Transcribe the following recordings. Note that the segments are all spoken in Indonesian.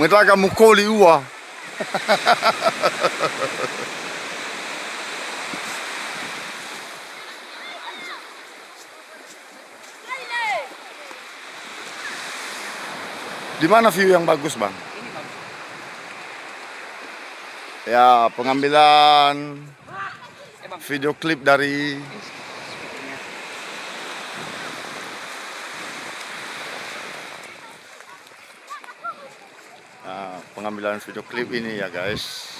Mereka mukoli uwa. Di mana view yang bagus, Bang? Ini bagus. Ya, pengambilan video klip dari pengambilan video klip ini ya, guys.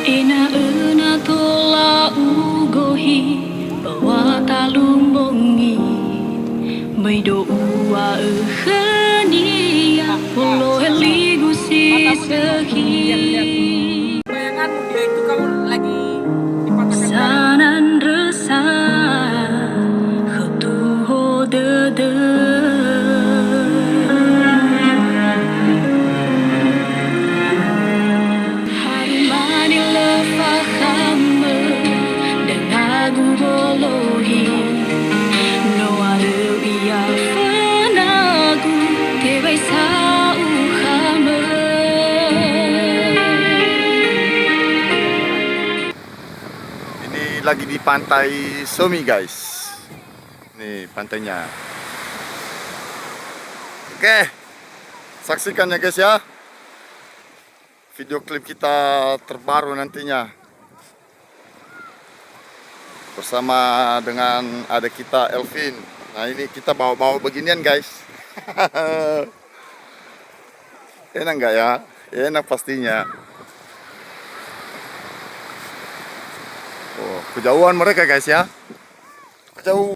Ena tola ugohi bawa talumbongi maido ua khania polo eligu si sehi Bayanganmu dia itu kalau lagi dipatahkan sanan resa khutu ho de Lagi di pantai Somi, guys. Nih pantainya. Oke, saksikan ya, guys ya, video klip kita terbaru nantinya bersama dengan adik kita Elvin. Nah, ini kita bawa-bawa beginian, guys. Enak nggak ya? Enak pastinya. Oh, kejauhan mereka, guys ya. Kejauh.